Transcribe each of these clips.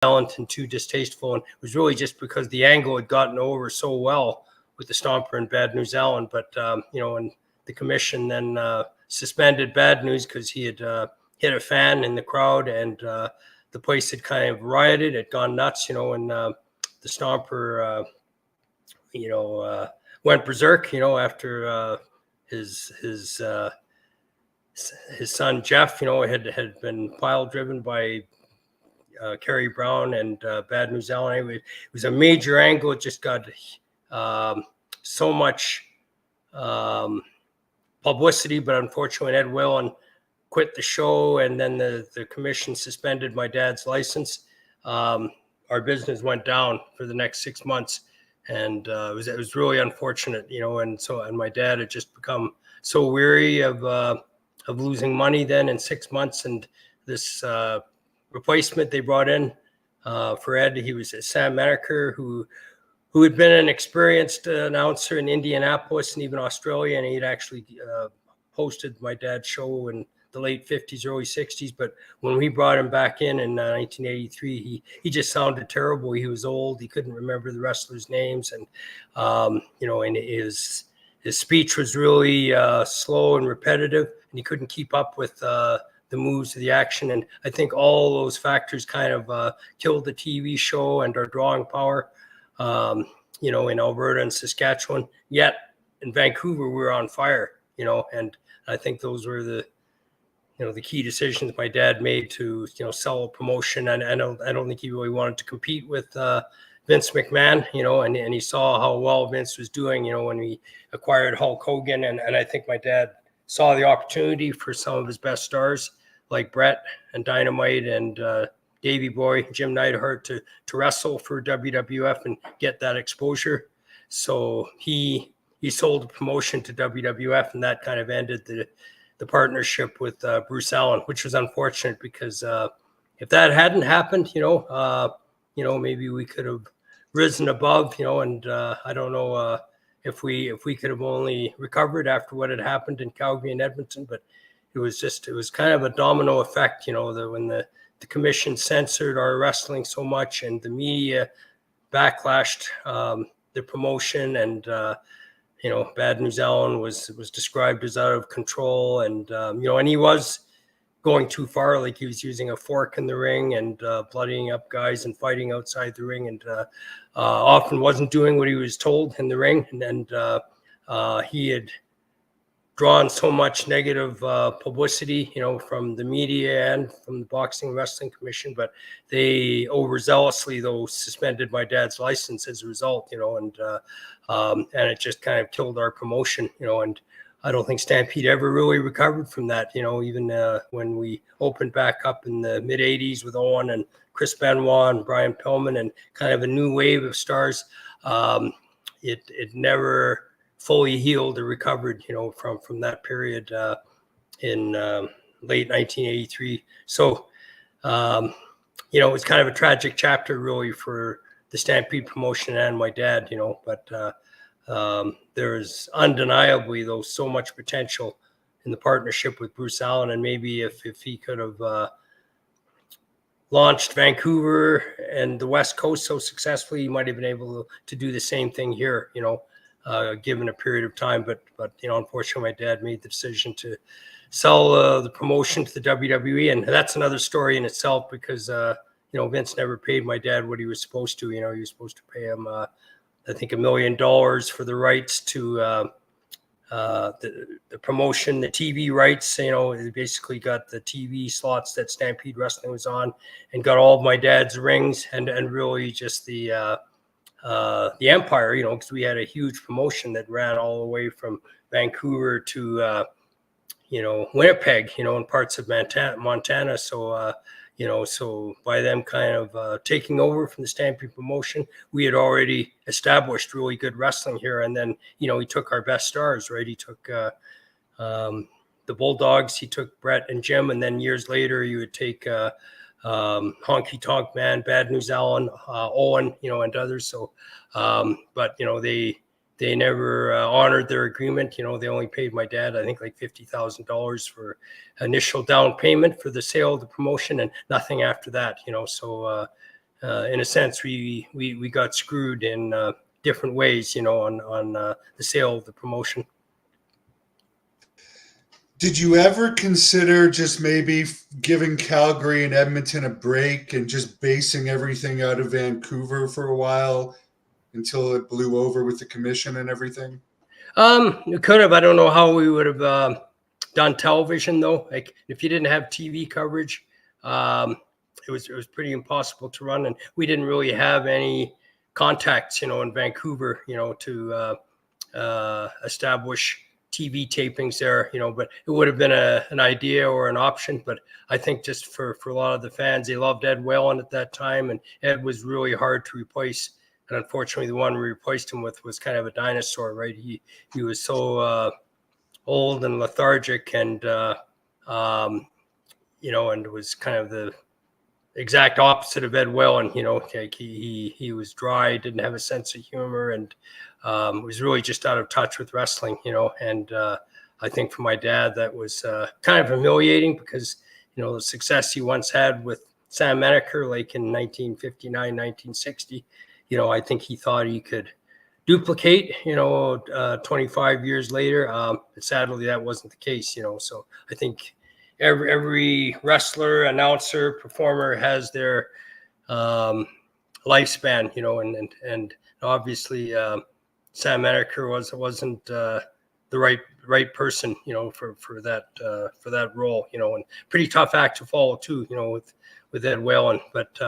violent and too distasteful. And it was really just because the angle had gotten over so well with the Stomper and Bad News Allen. But, and the commission then suspended Bad News because he had hit a fan in the crowd, and the place had kind of rioted, had gone nuts, and the Stomper, went berserk, after his son Jeff, had been pile driven by Kerry Brown and Bad News Allen. Anyway, it was a major angle. It just got so much publicity, but unfortunately, Ed Whalen quit the show, and then the commission suspended my dad's license. Our business went down for the next 6 months, and it was really unfortunate, and my dad had just become so weary of losing money then in 6 months, and this replacement they brought in for Ed, he was Sam Menaker, who had been an experienced announcer in Indianapolis and even Australia, and he'd actually hosted my dad's show in the late 50s, early 60s. But when we brought him back in 1983, he just sounded terrible. He was old. He couldn't remember the wrestlers' names, and and his speech was really slow and repetitive, and he couldn't keep up with the moves of the action. And I think all those factors kind of killed the TV show and our drawing power, in Alberta and Saskatchewan. Yet in Vancouver, we were on fire, and I think those were the key decisions my dad made to, sell a promotion. And I don't think he really wanted to compete with Vince McMahon, and he saw how well Vince was doing, when we acquired Hulk Hogan. And I think my dad saw the opportunity for some of his best stars like Brett and Dynamite and Davey Boy, Jim Neidhart to wrestle for WWF and get that exposure. So he sold the promotion to WWF, and that kind of ended the partnership with Bruce Allen, which was unfortunate because if that hadn't happened, maybe we could have risen above, and I don't know if we could have only recovered after what had happened in Calgary and Edmonton, but it was kind of a domino effect, when the commission censored our wrestling so much and the media backlashed the promotion, and Bad News Allen was described as out of control, and and he was going too far. Like he was using a fork in the ring and bloodying up guys and fighting outside the ring, and often wasn't doing what he was told in the ring. And he had drawn so much negative publicity, from the media and from the Boxing and Wrestling Commission, but they overzealously, though, suspended my dad's license as a result, and it just kind of killed our promotion, and I don't think Stampede ever really recovered from that, even when we opened back up in the mid 80s with Owen and Chris Benoit and Brian Pillman and kind of a new wave of stars. It never fully healed or recovered, from that period in late 1983. So, it was kind of a tragic chapter really for the Stampede promotion and my dad, but there's undeniably, though, so much potential in the partnership with Bruce Allen. And maybe if he could have launched Vancouver and the West Coast so successfully, he might have been able to do the same thing here, given a period of time. But unfortunately, my dad made the decision to sell the promotion to the WWE, and that's another story in itself because Vince never paid my dad what he was supposed to. He was supposed to pay him, I think, $1 million for the rights to the promotion, the TV rights. They basically got the TV slots that Stampede Wrestling was on, and got all of my dad's rings and really just the empire, because we had a huge promotion that ran all the way from Vancouver to, Winnipeg, and parts of Montana. So, so by them kind of taking over from the Stampede promotion, we had already established really good wrestling here. And then, he took our best stars, right? He took the Bulldogs, he took Brett and Jim, and then years later, you would take Honky Tonk Man, Bad News Allen, Owen, and others. So, but they never honored their agreement. They only paid my dad, I think, like $50,000 for initial down payment for the sale of the promotion, and nothing after that. So in a sense, we got screwed in different ways, on the sale of the promotion. Did you ever consider just maybe giving Calgary and Edmonton a break and just basing everything out of Vancouver for a while until it blew over with the commission and everything? We could have. I don't know how we would have done television though. Like if you didn't have TV coverage, it was pretty impossible to run, and we didn't really have any contacts, in Vancouver, to establish TV tapings there, but it would have been an idea or an option. But I think just for a lot of the fans, they loved Ed Whalen at that time, and Ed was really hard to replace. And unfortunately, the one we replaced him with was kind of a dinosaur, right? He was so old and lethargic, and and it was kind of the exact opposite of Ed Whalen. Like he was dry, didn't have a sense of humor, and was really just out of touch with wrestling. And I think for my dad that was kind of humiliating because the success he once had with Sam Menaker, like in 1959, 1960. I think he thought he could duplicate. 25 years later, but sadly that wasn't the case. So I think every wrestler, announcer, performer has their lifespan, and obviously Sam Menaker wasn't the right person, for that role, and pretty tough act to follow too, with Ed Whalen. But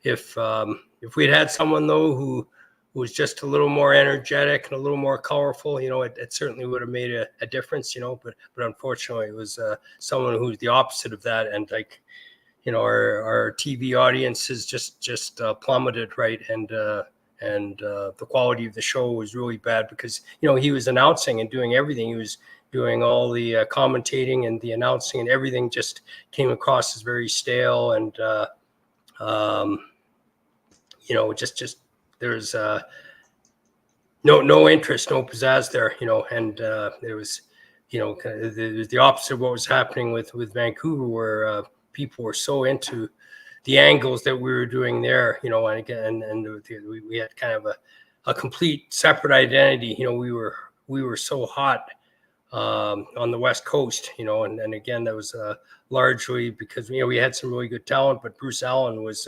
if we'd had someone though who was just a little more energetic and a little more colorful, it certainly would have made a difference, but unfortunately it was someone who's the opposite of that. And like, our TV audience has just plummeted, right? And the quality of the show was really bad because, he was announcing and doing everything. He was doing all the commentating and the announcing, and everything just came across as very stale. And, just there's no interest, no pizzazz there, and there was, the opposite of what was happening with Vancouver, where people were so into the angles that we were doing there, and again, and we had kind of a complete separate identity. We were so hot on the West Coast, and again, that was largely because, we had some really good talent, but Bruce Allen was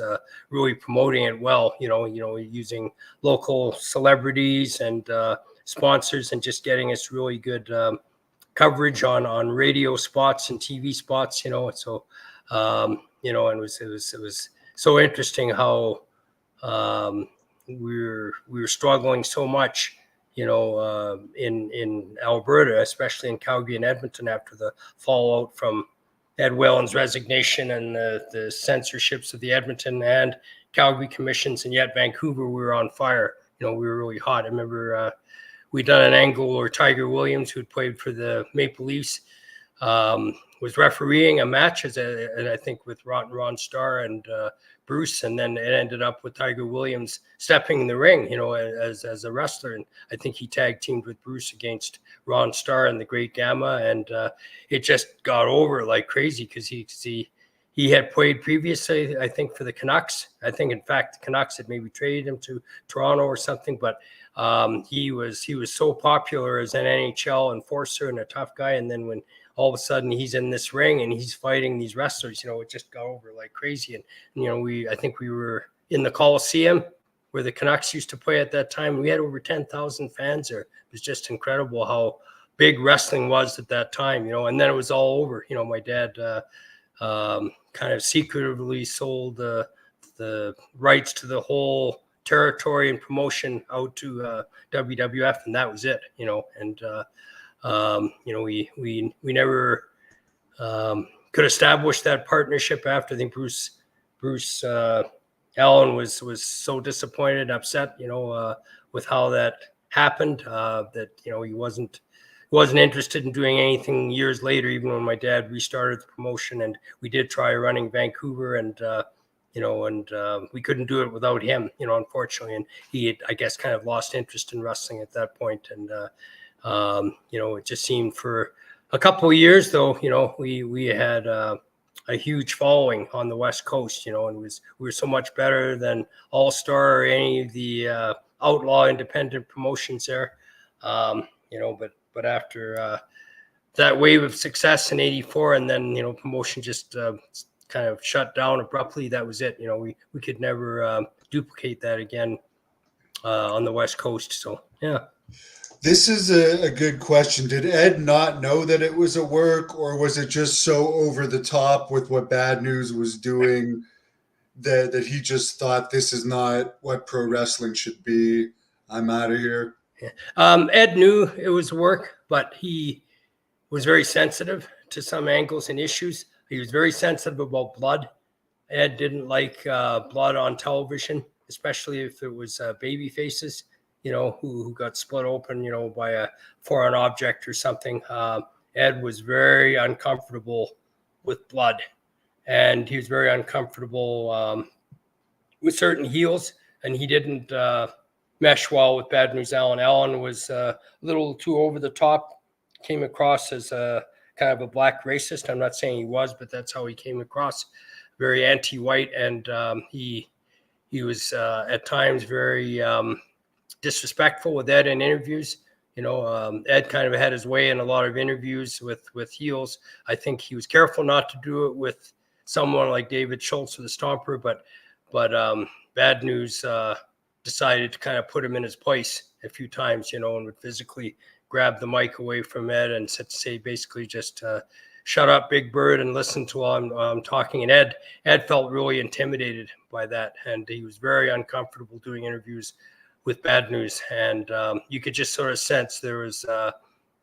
really promoting it well, using local celebrities and sponsors and just getting us really good coverage on radio spots and TV spots, and so, and it was so interesting how we were struggling so much, in Alberta, especially in Calgary and Edmonton, after the fallout from Ed Whalen's resignation and the censorships of the Edmonton and Calgary commissions, and yet Vancouver, we were on fire. We were really hot. I remember we'd done an angle where Tiger Williams, who'd played for the Maple Leafs, was refereeing a match, and I think with Ron Starr and Bruce, and then it ended up with Tiger Williams stepping in the ring, as a wrestler, and I think he tag teamed with Bruce against Ron Starr and the Great Gamma, and it just got over like crazy because he had played previously, I think, for the Canucks. I think, in fact, the Canucks had maybe traded him to Toronto or something, but he was so popular as an NHL enforcer and a tough guy, and then when all of a sudden he's in this ring and he's fighting these wrestlers, it just got over like crazy. And, I think we were in the Coliseum where the Canucks used to play at that time. We had over 10,000 fans there. It was just incredible how big wrestling was at that time, and then it was all over. My dad kind of secretively sold the rights to the whole territory and promotion out to WWF, and that was it, and we never could establish that partnership after. I think Bruce Allen was so disappointed and upset, with how that happened, that he wasn't interested in doing anything years later, even when my dad restarted the promotion, and we did try running Vancouver, and we couldn't do it without him, unfortunately, and he had, I guess, kind of lost interest in wrestling at that point, and it just seemed for a couple of years, though, we had a huge following on the West Coast, and we were so much better than All Star or any of the outlaw independent promotions there. But after that wave of success in '84, and then promotion just kind of shut down abruptly. That was it. We could never duplicate that again on the West Coast. So yeah. This is a good question. Did Ed not know that it was a work, or was it just so over the top with what Bad News was doing that he just thought this is not what pro wrestling should be? I'm out of here. Yeah. Ed knew it was work, but he was very sensitive to some angles and issues. He was very sensitive about blood. Ed didn't like blood on television, especially if it was baby faces, who got split open, by a foreign object or something. Ed was very uncomfortable with blood, and he was very uncomfortable with certain heels, and he didn't mesh well with Bad News Allen. Allen was a little too over the top, came across as a kind of a black racist. I'm not saying he was, but that's how he came across, very anti-white, and he was at times very disrespectful with Ed in interviews. Ed kind of had his way in a lot of interviews with heels. I think he was careful not to do it with someone like David Schultz or the Stomper, but Bad News decided to kind of put him in his place a few times, and would physically grab the mic away from Ed and say basically just shut up, Big Bird, and listen to while I'm talking. And Ed felt really intimidated by that, and he was very uncomfortable doing interviews with Bad News, and you could just sort of sense there was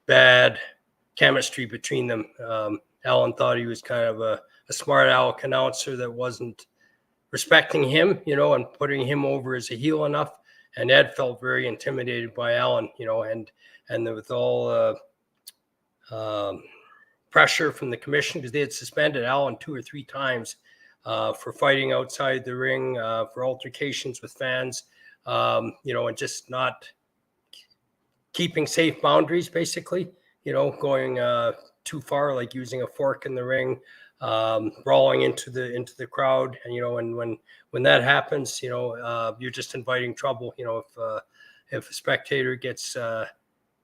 bad chemistry between them. Allen thought he was kind of a smart aleck announcer that wasn't respecting him, and putting him over as a heel enough. And Ed felt very intimidated by Allen, and with all pressure from the commission, because they had suspended Allen 2 or 3 times for fighting outside the ring, for altercations with fans. And just not keeping safe boundaries, basically, going too far, like using a fork in the ring, brawling into the crowd. And, when that happens, you're just inviting trouble. If a spectator gets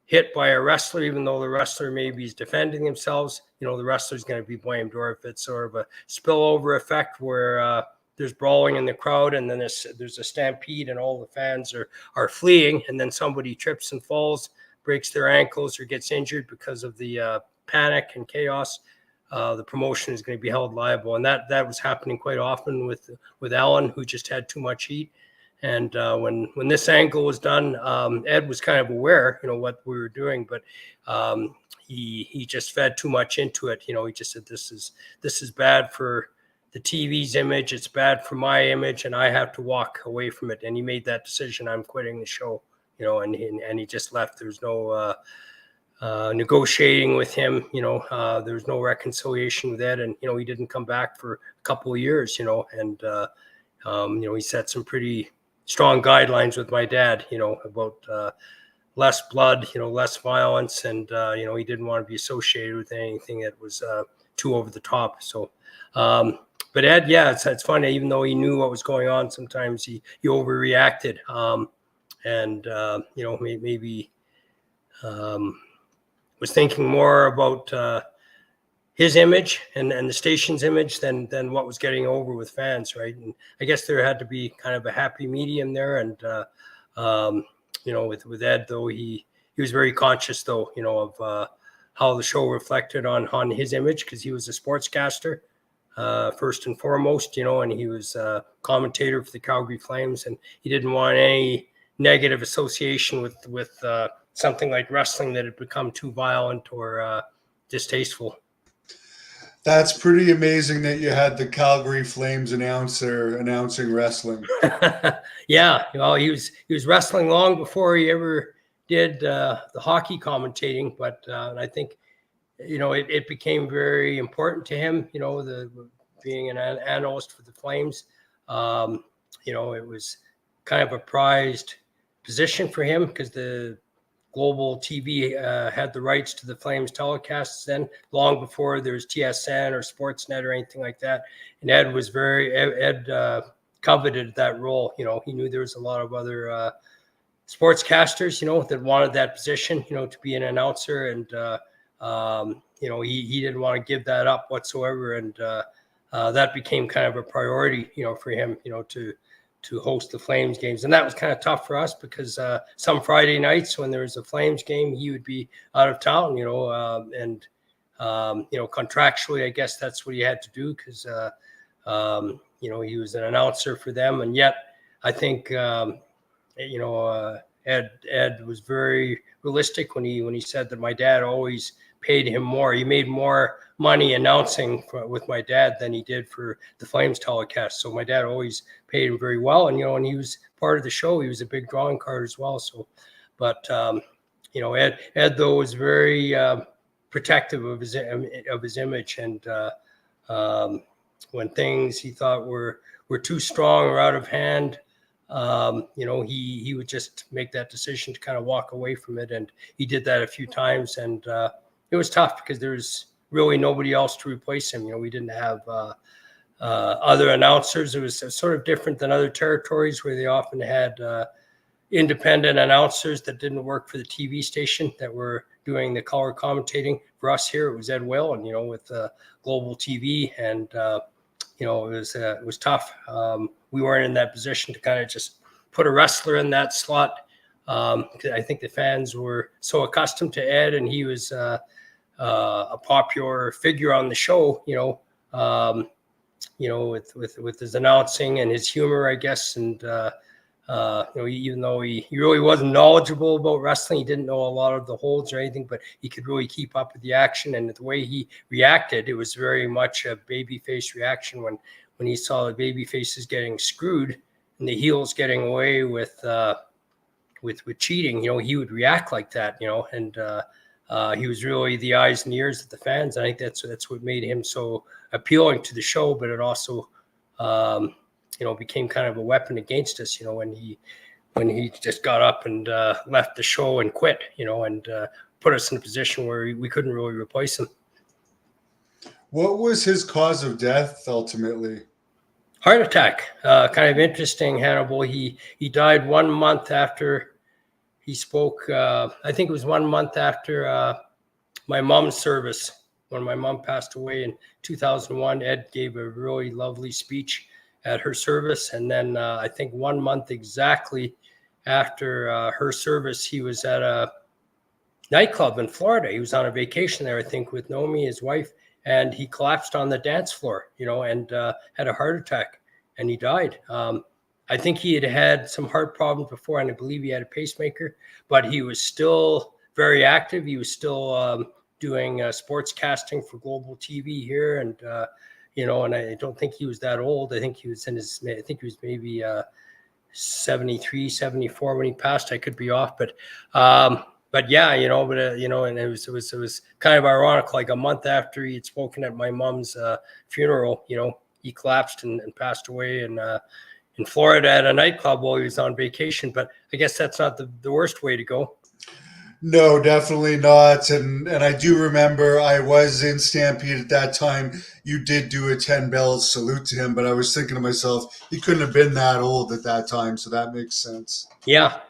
hit by a wrestler, even though the wrestler maybe is defending themselves, the wrestler's going to be blamed. Or if it's sort of a spillover effect where there's brawling in the crowd, and then there's a stampede, and all the fans are fleeing, and then somebody trips and falls, breaks their ankles, or gets injured because of the panic and chaos, the promotion is going to be held liable. And that was happening quite often with Allen, who just had too much heat. And when this angle was done, Ed was kind of aware, what we were doing, but he just fed too much into it. He just said, this is bad for the TV's image, it's bad for my image, and I have to walk away from it. And he made that decision. I'm quitting the show, and he just left. There's no negotiating with him. There was no reconciliation with Ed, and he didn't come back for a couple of years. And he set some pretty strong guidelines with my dad, about less blood, less violence, and he didn't want to be associated with anything that was too over the top. So. But Ed, yeah, it's funny. Even though he knew what was going on, sometimes he overreacted, and maybe was thinking more about his image and the station's image than what was getting over with fans, right? And I guess there had to be kind of a happy medium there. And with Ed, though, he was very conscious, though, of how the show reflected on his image, because he was a sportscaster. First and foremost, and he was a commentator for the Calgary Flames, and he didn't want any negative association with something like wrestling that had become too violent or distasteful. That's pretty amazing that you had the Calgary Flames announcer announcing wrestling. Yeah, well, he was wrestling long before he ever did the hockey commentating, but I think it became very important to him, being an analyst for the Flames. It was kind of a prized position for him, because the Global TV had the rights to the Flames telecasts then, long before there was TSN or Sportsnet or anything like that. And Ed coveted that role. He knew there was a lot of other sportscasters, that wanted that position, to be an announcer. And, he didn't want to give that up whatsoever. And that became kind of a priority, for him, to host the Flames games. And that was kind of tough for us because some Friday nights when there was a Flames game, he would be out of town, and contractually, I guess that's what he had to do because, he was an announcer for them. And yet I think, Ed was very realistic when he said that my dad always paid him more. He made more money announcing with my dad than he did for the Flames telecast. So my dad always paid him very well. And, when he was part of the show, he was a big drawing card as well. So, but, Ed though was very protective of his image. And when things he thought were too strong or out of hand, he would just make that decision to kind of walk away from it. And he did that a few times. And it was tough because there's really nobody else to replace him. We didn't have other announcers. It was sort of different than other territories where they often had independent announcers that didn't work for the TV station that were doing the color commentating. For us here, it was Ed Will, and with Global TV, and it was tough. We weren't in that position to kind of just put a wrestler in that slot. I think the fans were so accustomed to Ed, and he was a popular figure on the show, with his announcing and his humor, I guess. And, even though he really wasn't knowledgeable about wrestling, he didn't know a lot of the holds or anything, but he could really keep up with the action. And the way he reacted, it was very much a babyface reaction when he saw the baby faces getting screwed and the heels getting away with cheating. He would react like that, and he was really the eyes and ears of the fans. I think that's what made him so appealing to the show, but it also became kind of a weapon against us, when he just got up and left the show and quit, and put us in a position where we couldn't really replace him. What was his cause of death ultimately? Heart attack. Kind of interesting, Hannibal. He died 1 month after he spoke. I think it was 1 month after my mom's service. When my mom passed away in 2001, Ed gave a really lovely speech at her service. And then I think 1 month exactly after her service, he was at a nightclub in Florida. He was on a vacation there, I think, with Naomi, his wife, and he collapsed on the dance floor, and had a heart attack, and he died. I think he had some heart problems before, and I believe he had a pacemaker, but he was still very active. He was still doing sports casting for Global TV here, and and I don't think he was that old. I think he was maybe 73, 74 when he passed. I could be off, but yeah, and it was kind of ironic. Like a month after he had spoken at my mom's funeral, he collapsed and passed away in Florida at a nightclub while he was on vacation. But I guess that's not the worst way to go. No, definitely not. And I do remember I was in Stampede at that time. You did do a 10 bells salute to him, but I was thinking to myself, he couldn't have been that old at that time. So that makes sense. Yeah.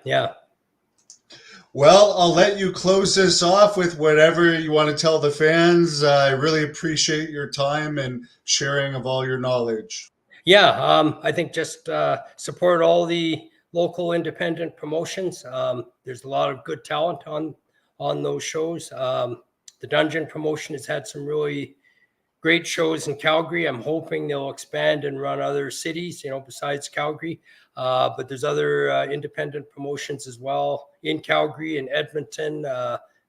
Well, I'll let you close this off with whatever you want to tell the fans. I really appreciate your time and sharing of all your knowledge. Yeah, I think just support all the local independent promotions. There's a lot of good talent on those shows. The Dungeon promotion has had some really great shows in Calgary. I'm hoping they'll expand and run other cities, besides Calgary. But there's other independent promotions as well in Calgary and Edmonton,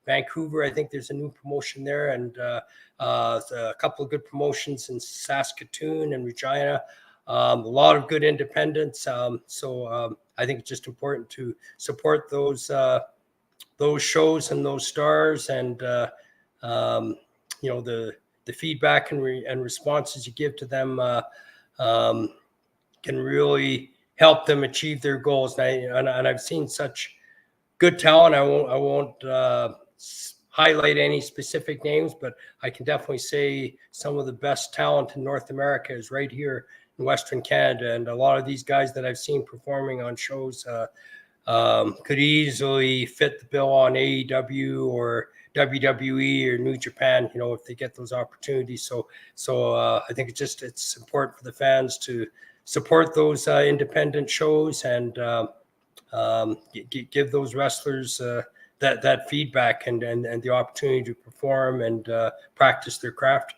Vancouver. I think there's a new promotion there, and a couple of good promotions in Saskatoon and Regina. A lot of good independents. So I think it's just important to support those shows and those stars, and the feedback and responses you give to them can really help them achieve their goals. And I've seen such good talent. I won't highlight any specific names, but I can definitely say some of the best talent in North America is right here in Western Canada. And a lot of these guys that I've seen performing on shows could easily fit the bill on AEW or WWE or New Japan, if they get those opportunities. So I think it's important for the fans to support those independent shows and give those wrestlers that feedback and the opportunity to perform and practice their craft.